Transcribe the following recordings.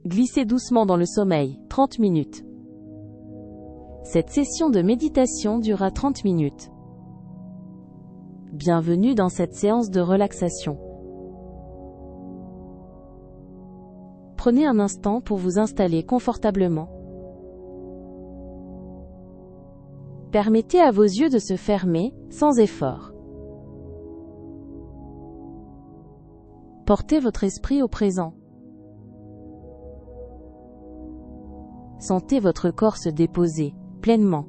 Glissez doucement dans le sommeil, 30 minutes. Cette session de méditation durera 30 minutes. Bienvenue dans cette séance de relaxation. Prenez un instant pour vous installer confortablement. Permettez à vos yeux de se fermer, sans effort. Portez votre esprit au présent. Sentez votre corps se déposer, pleinement.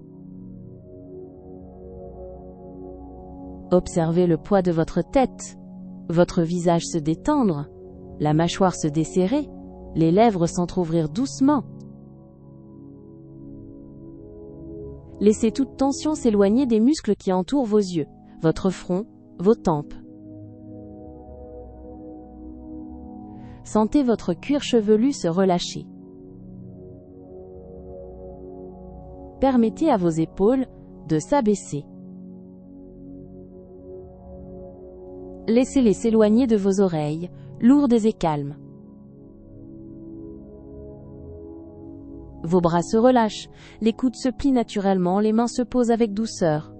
Observez le poids de votre tête, votre visage se détendre, la mâchoire se desserrer, les lèvres s'entr'ouvrir doucement. Laissez toute tension s'éloigner des muscles qui entourent vos yeux, votre front, vos tempes. Sentez votre cuir chevelu se relâcher. Permettez à vos épaules de s'abaisser. Laissez-les s'éloigner de vos oreilles, lourdes et calmes. Vos bras se relâchent, les coudes se plient naturellement, les mains se posent avec douceur.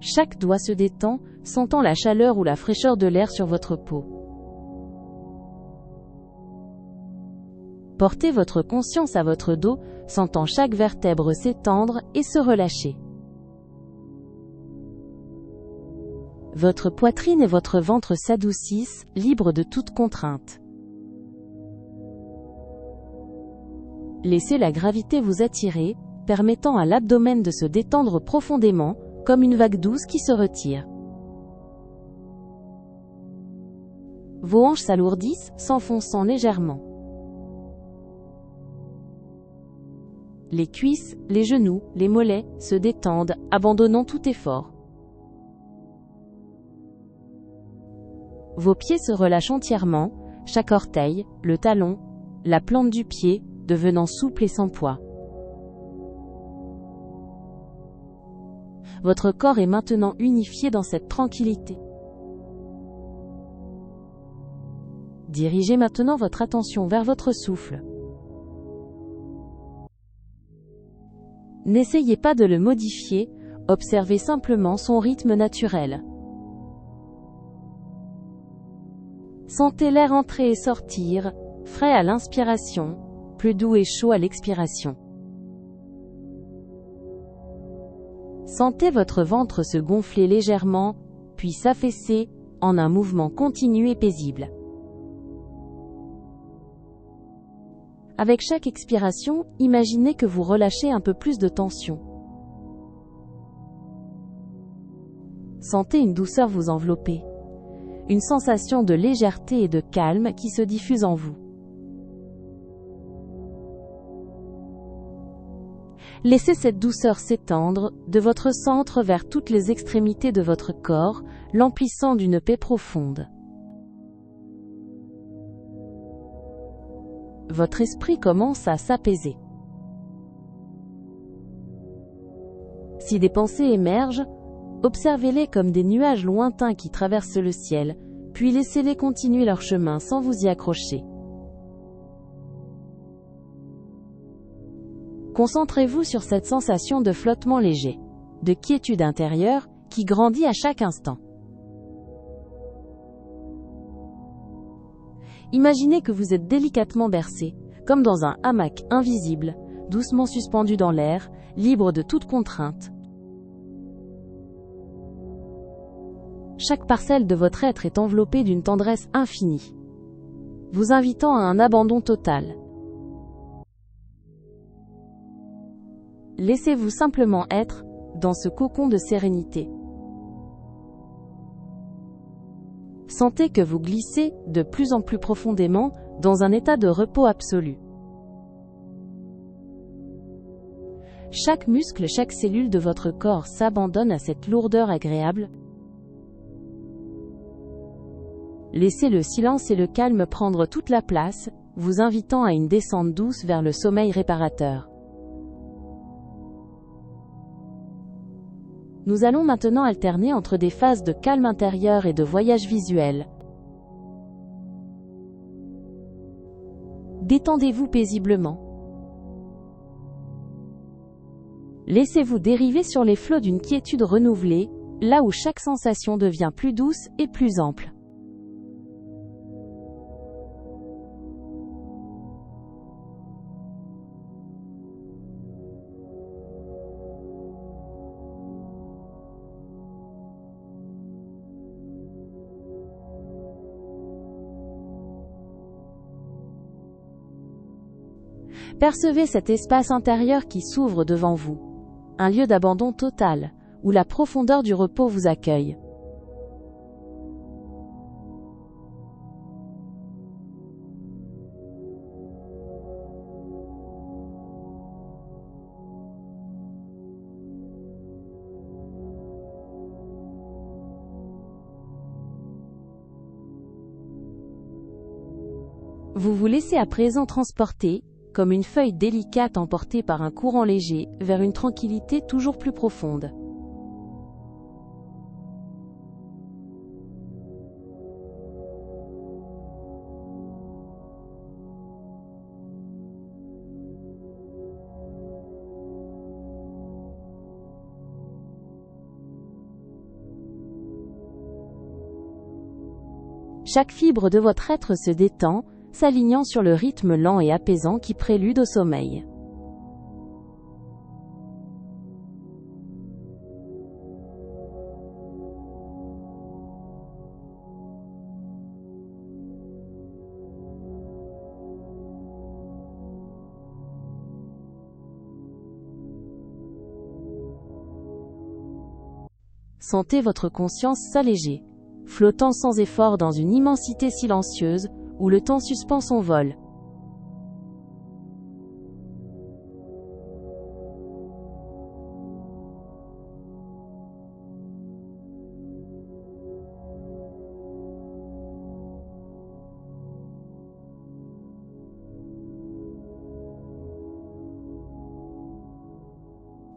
Chaque doigt se détend, sentant la chaleur ou la fraîcheur de l'air sur votre peau. Portez votre conscience à votre dos, sentant chaque vertèbre s'étendre et se relâcher. Votre poitrine et votre ventre s'adoucissent, libres de toute contrainte. Laissez la gravité vous attirer, permettant à l'abdomen de se détendre profondément, comme une vague douce qui se retire. Vos hanches s'alourdissent, s'enfonçant légèrement. Les cuisses, les genoux, les mollets se détendent, abandonnant tout effort. Vos pieds se relâchent entièrement, chaque orteil, le talon, la plante du pied, devenant souple et sans poids. Votre corps est maintenant unifié dans cette tranquillité. Dirigez maintenant votre attention vers votre souffle. N'essayez pas de le modifier, observez simplement son rythme naturel. Sentez l'air entrer et sortir, frais à l'inspiration, plus doux et chaud à l'expiration. Sentez votre ventre se gonfler légèrement, puis s'affaisser, en un mouvement continu et paisible. Avec chaque expiration, imaginez que vous relâchez un peu plus de tension. Sentez une douceur vous envelopper. Une sensation de légèreté et de calme qui se diffuse en vous. Laissez cette douceur s'étendre, de votre centre vers toutes les extrémités de votre corps, l'emplissant d'une paix profonde. Votre esprit commence à s'apaiser. Si des pensées émergent, observez-les comme des nuages lointains qui traversent le ciel, puis laissez-les continuer leur chemin sans vous y accrocher. Concentrez-vous sur cette sensation de flottement léger, de quiétude intérieure, qui grandit à chaque instant. Imaginez que vous êtes délicatement bercé, comme dans un hamac invisible, doucement suspendu dans l'air, libre de toute contrainte. Chaque parcelle de votre être est enveloppée d'une tendresse infinie, vous invitant à un abandon total. Laissez-vous simplement être, dans ce cocon de sérénité. Sentez que vous glissez, de plus en plus profondément, dans un état de repos absolu. Chaque muscle, chaque cellule de votre corps s'abandonne à cette lourdeur agréable. Laissez le silence et le calme prendre toute la place, vous invitant à une descente douce vers le sommeil réparateur. Nous allons maintenant alterner entre des phases de calme intérieur et de voyage visuel. Détendez-vous paisiblement. Laissez-vous dériver sur les flots d'une quiétude renouvelée, là où chaque sensation devient plus douce et plus ample. Percevez cet espace intérieur qui s'ouvre devant vous. Un lieu d'abandon total, où la profondeur du repos vous accueille. Vous vous laissez à présent transporter, comme une feuille délicate emportée par un courant léger, vers une tranquillité toujours plus profonde. Chaque fibre de votre être se détend, s'alignant sur le rythme lent et apaisant qui prélude au sommeil. Sentez votre conscience s'alléger, flottant sans effort dans une immensité silencieuse, où le temps suspend son vol.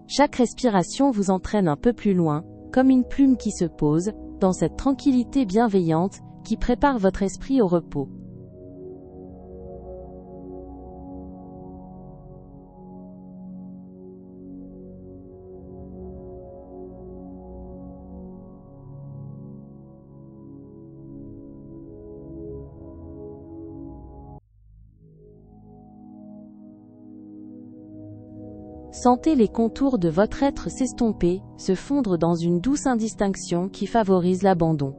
Chaque respiration vous entraîne un peu plus loin, comme une plume qui se pose, dans cette tranquillité bienveillante, qui prépare votre esprit au repos. Sentez les contours de votre être s'estomper, se fondre dans une douce indistinction qui favorise l'abandon.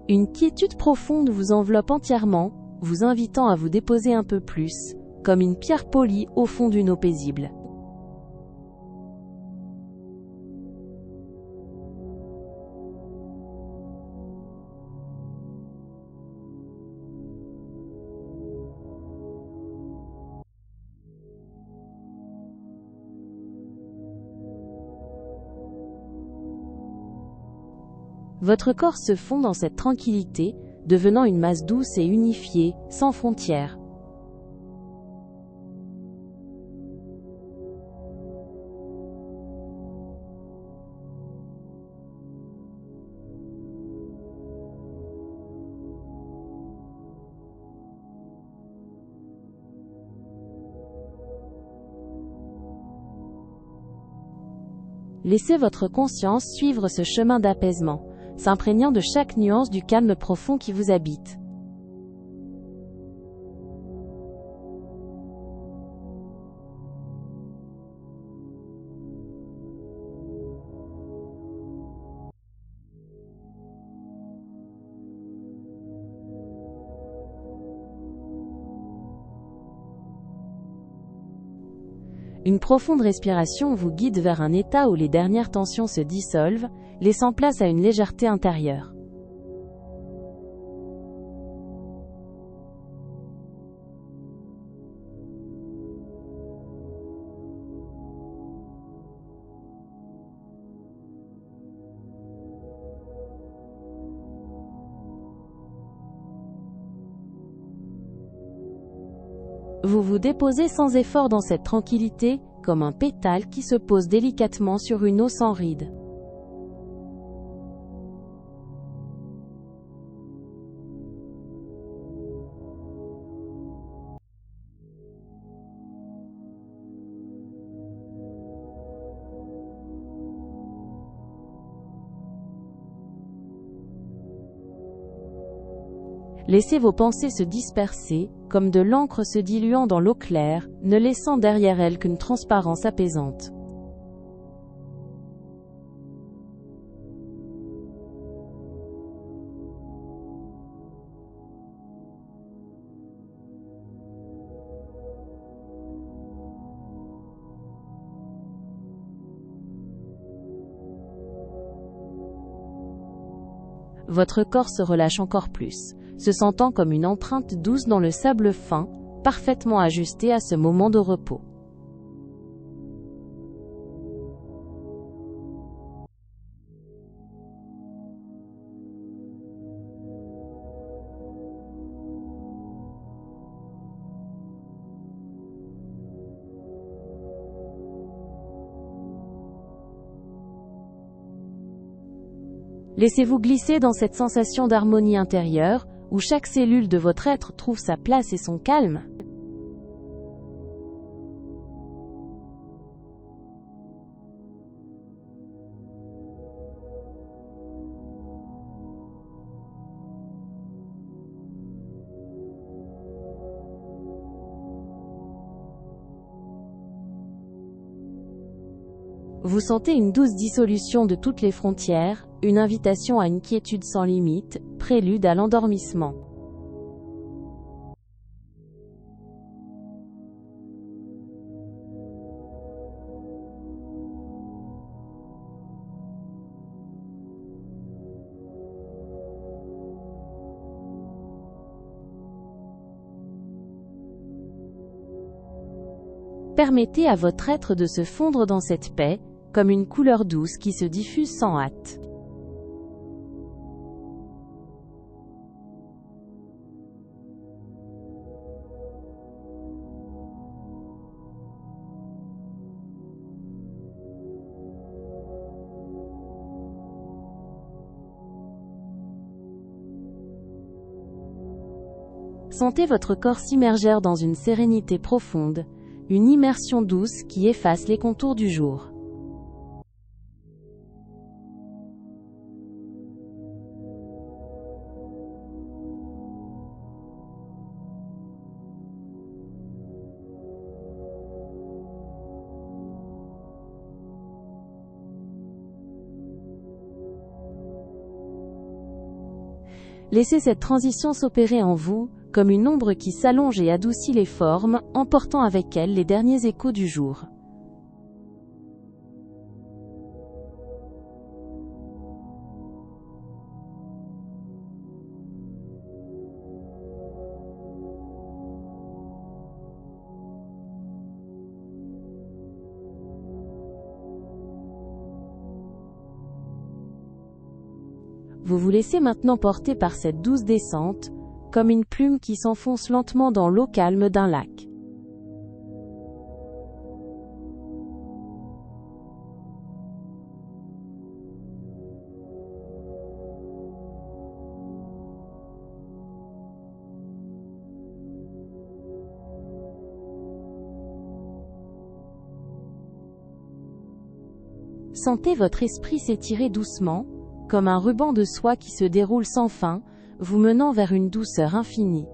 Une quiétude profonde vous enveloppe entièrement, vous invitant à vous déposer un peu plus, comme une pierre polie au fond d'une eau paisible. Votre corps se fond dans cette tranquillité, devenant une masse douce et unifiée, sans frontières. Laissez votre conscience suivre ce chemin d'apaisement, s'imprégnant de chaque nuance du calme profond qui vous habite. Une profonde respiration vous guide vers un état où les dernières tensions se dissolvent, laissant place à une légèreté intérieure. Vous vous déposez sans effort dans cette tranquillité, comme un pétale qui se pose délicatement sur une eau sans rides. Laissez vos pensées se disperser, comme de l'encre se diluant dans l'eau claire, ne laissant derrière elle qu'une transparence apaisante. Votre corps se relâche encore plus, se sentant comme une empreinte douce dans le sable fin, parfaitement ajusté à ce moment de repos. Laissez-vous glisser dans cette sensation d'harmonie intérieure, où chaque cellule de votre être trouve sa place et son calme. Vous sentez une douce dissolution de toutes les frontières, une invitation à une quiétude sans limite, prélude à l'endormissement. Permettez à votre être de se fondre dans cette paix, comme une couleur douce qui se diffuse sans hâte. Sentez votre corps s'immerger dans une sérénité profonde, une immersion douce qui efface les contours du jour. Laissez cette transition s'opérer en vous, comme une ombre qui s'allonge et adoucit les formes, emportant avec elle les derniers échos du jour. Vous vous laissez maintenant porter par cette douce descente, comme une plume qui s'enfonce lentement dans l'eau calme d'un lac. Sentez votre esprit s'étirer doucement, comme un ruban de soie qui se déroule sans fin, vous menant vers une douceur infinie.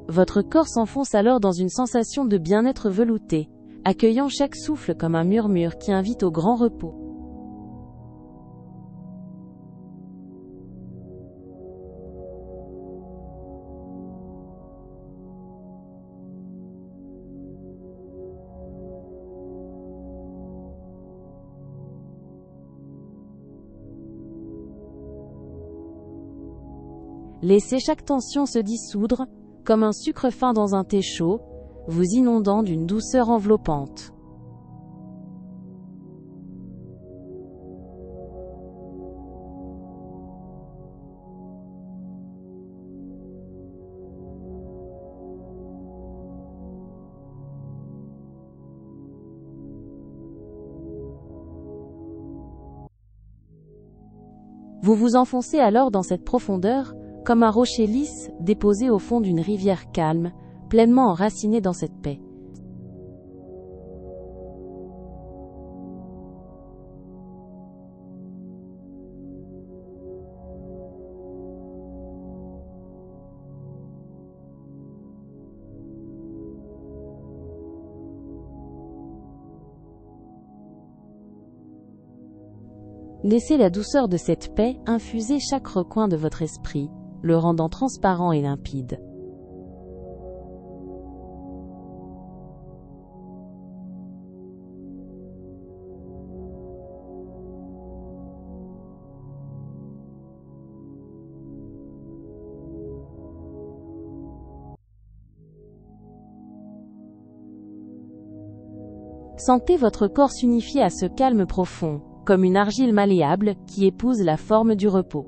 Votre corps s'enfonce alors dans une sensation de bien-être velouté, accueillant chaque souffle comme un murmure qui invite au grand repos. Laissez chaque tension se dissoudre, comme un sucre fin dans un thé chaud, vous inondant d'une douceur enveloppante. Vous vous enfoncez alors dans cette profondeur, comme un rocher lisse déposé au fond d'une rivière calme, pleinement enraciné dans cette paix. Laissez la douceur de cette paix infuser chaque recoin de votre esprit, le rendant transparent et limpide. Sentez votre corps s'unifier à ce calme profond, comme une argile malléable qui épouse la forme du repos.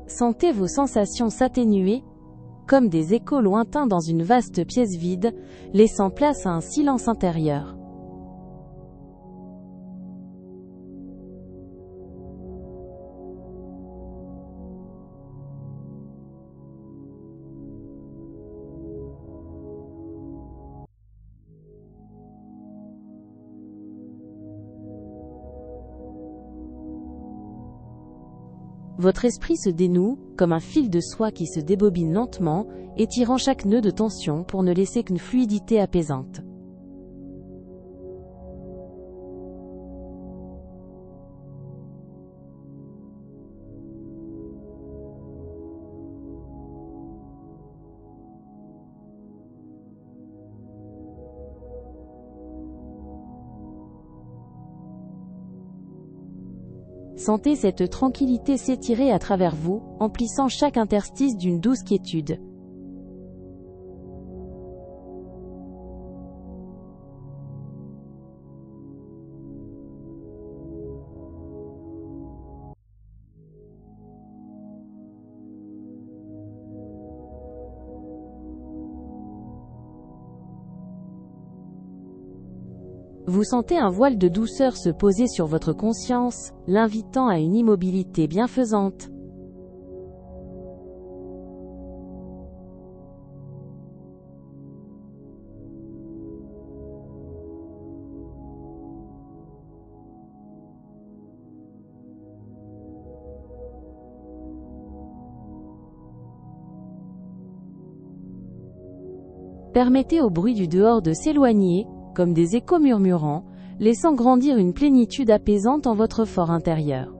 Sentez vos sensations s'atténuer, comme des échos lointains dans une vaste pièce vide, laissant place à un silence intérieur. Votre esprit se dénoue, comme un fil de soie qui se débobine lentement, étirant chaque nœud de tension pour ne laisser qu'une fluidité apaisante. Sentez cette tranquillité s'étirer à travers vous, emplissant chaque interstice d'une douce quiétude. Vous sentez un voile de douceur se poser sur votre conscience, l'invitant à une immobilité bienfaisante. Permettez au bruit du dehors de s'éloigner, comme des échos murmurants, laissant grandir une plénitude apaisante en votre fort intérieur.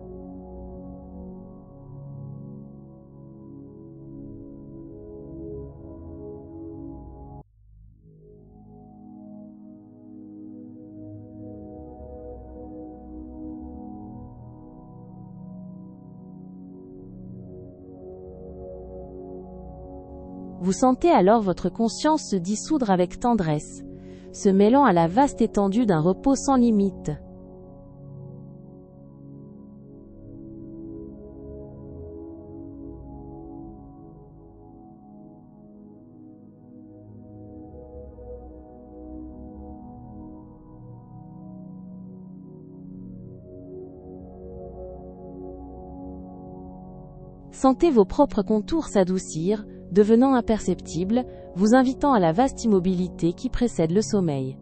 Vous sentez alors votre conscience se dissoudre avec tendresse, se mêlant à la vaste étendue d'un repos sans limite. Sentez vos propres contours s'adoucir, devenant imperceptibles, vous invitant à la vaste immobilité qui précède le sommeil.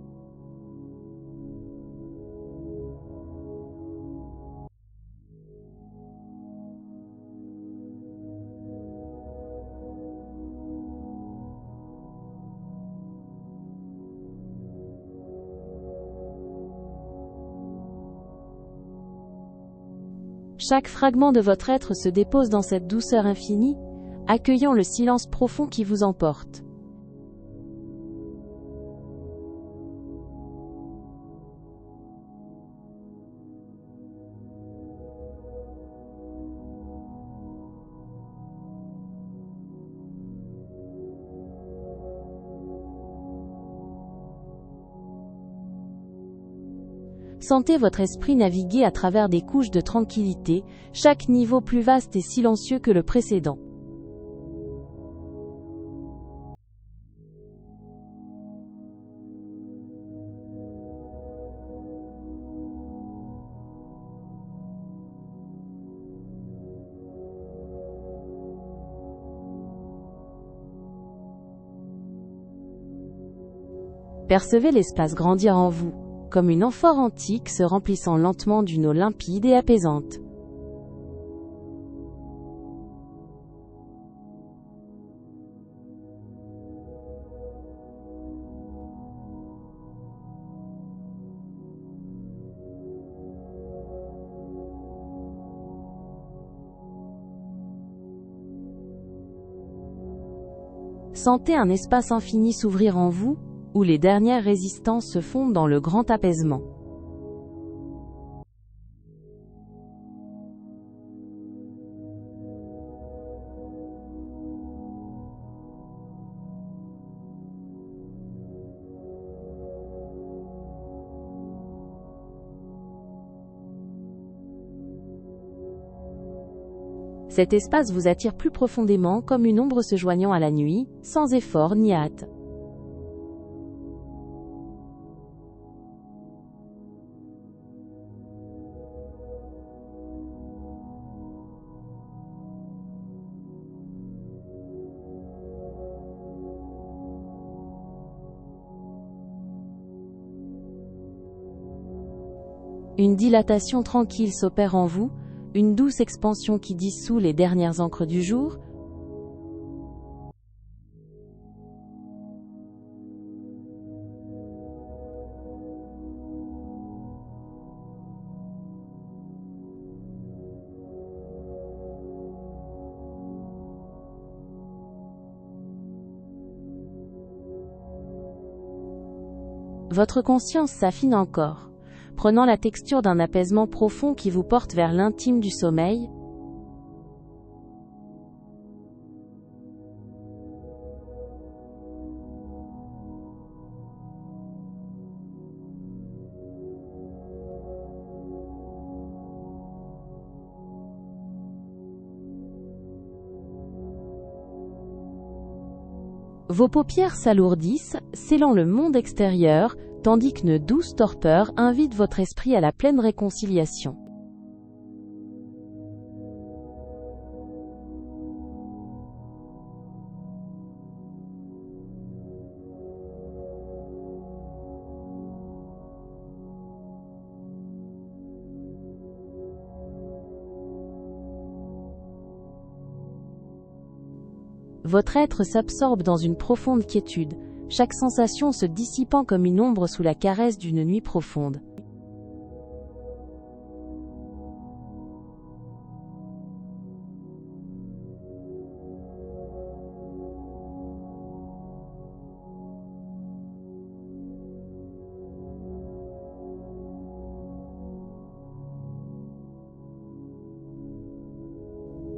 Chaque fragment de votre être se dépose dans cette douceur infinie, accueillant le silence profond qui vous emporte. Sentez votre esprit naviguer à travers des couches de tranquillité, chaque niveau plus vaste et silencieux que le précédent. Percevez l'espace grandir en vous, comme une amphore antique se remplissant lentement d'une eau limpide et apaisante. Sentez un espace infini s'ouvrir en vous, où les dernières résistances se fondent dans le grand apaisement. Cet espace vous attire plus profondément comme une ombre se joignant à la nuit, sans effort ni hâte. Une dilatation tranquille s'opère en vous, une douce expansion qui dissout les dernières encres du jour. Votre conscience s'affine encore, prenant la texture d'un apaisement profond qui vous porte vers l'intime du sommeil. Vos paupières s'alourdissent, scellant le monde extérieur, tandis qu'une douce torpeur invite votre esprit à la pleine réconciliation. Votre être s'absorbe dans une profonde quiétude, chaque sensation se dissipant comme une ombre sous la caresse d'une nuit profonde.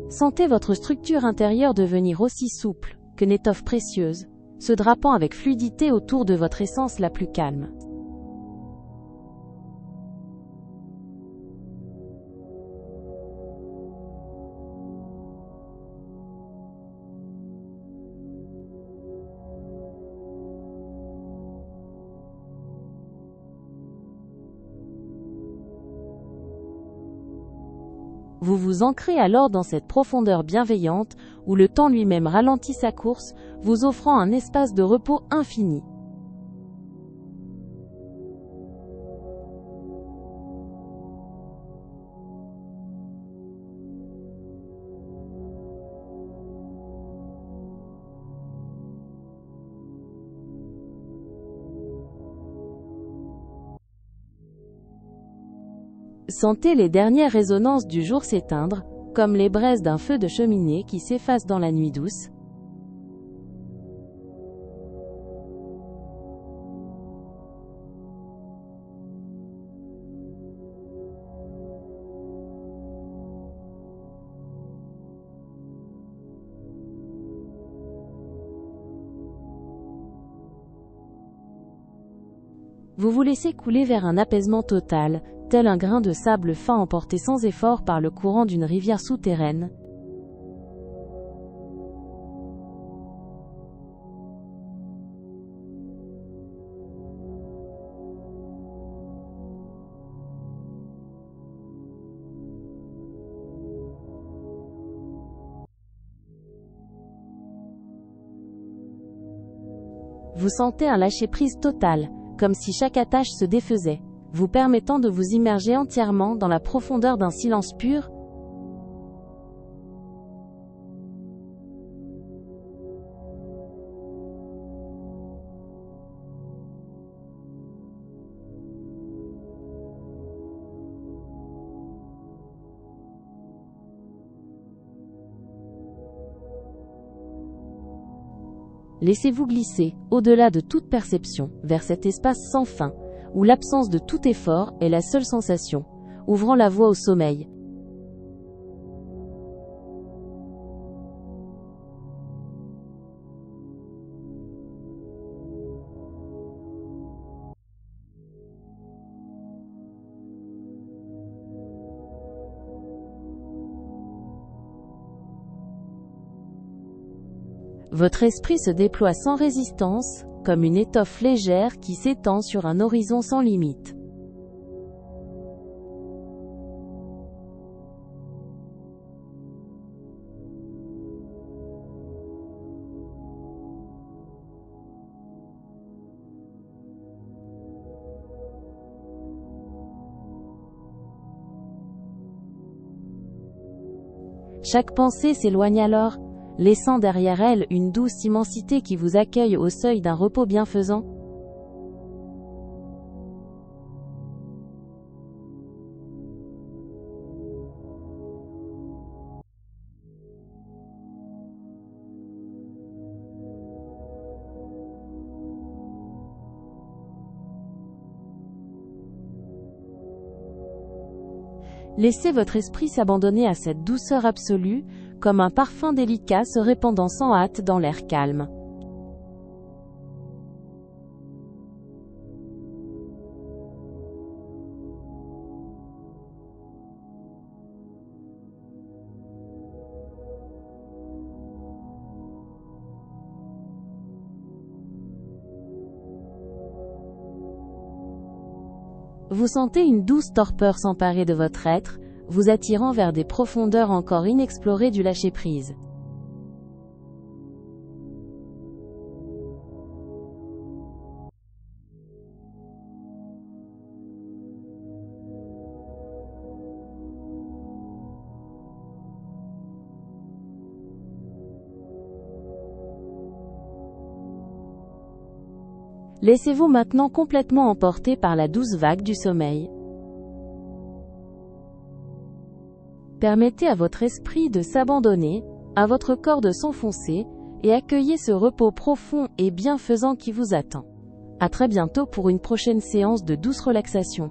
Sentez votre structure intérieure devenir aussi souple qu'une étoffe précieuse, se drapant avec fluidité autour de votre essence la plus calme. Vous vous ancrez alors dans cette profondeur bienveillante, où le temps lui-même ralentit sa course, vous offrant un espace de repos infini. Sentez les dernières résonances du jour s'éteindre, comme les braises d'un feu de cheminée qui s'effacent dans la nuit douce. Vous vous laissez couler vers un apaisement total, tel un grain de sable fin emporté sans effort par le courant d'une rivière souterraine. Vous sentez un lâcher-prise total, comme si chaque attache se défaisait, vous permettant de vous immerger entièrement dans la profondeur d'un silence pur. Laissez-vous glisser, au-delà de toute perception, vers cet espace sans fin, où l'absence de tout effort est la seule sensation, ouvrant la voie au sommeil. Votre esprit se déploie sans résistance, comme une étoffe légère qui s'étend sur un horizon sans limite. Chaque pensée s'éloigne alors, laissant derrière elle une douce immensité qui vous accueille au seuil d'un repos bienfaisant. Laissez votre esprit s'abandonner à cette douceur absolue, comme un parfum délicat se répandant sans hâte dans l'air calme. Vous sentez une douce torpeur s'emparer de votre être, vous attirant vers des profondeurs encore inexplorées du lâcher-prise. Laissez-vous maintenant complètement emporter par la douce vague du sommeil. Permettez à votre esprit de s'abandonner, à votre corps de s'enfoncer, et accueillez ce repos profond et bienfaisant qui vous attend. À très bientôt pour une prochaine séance de douce relaxation.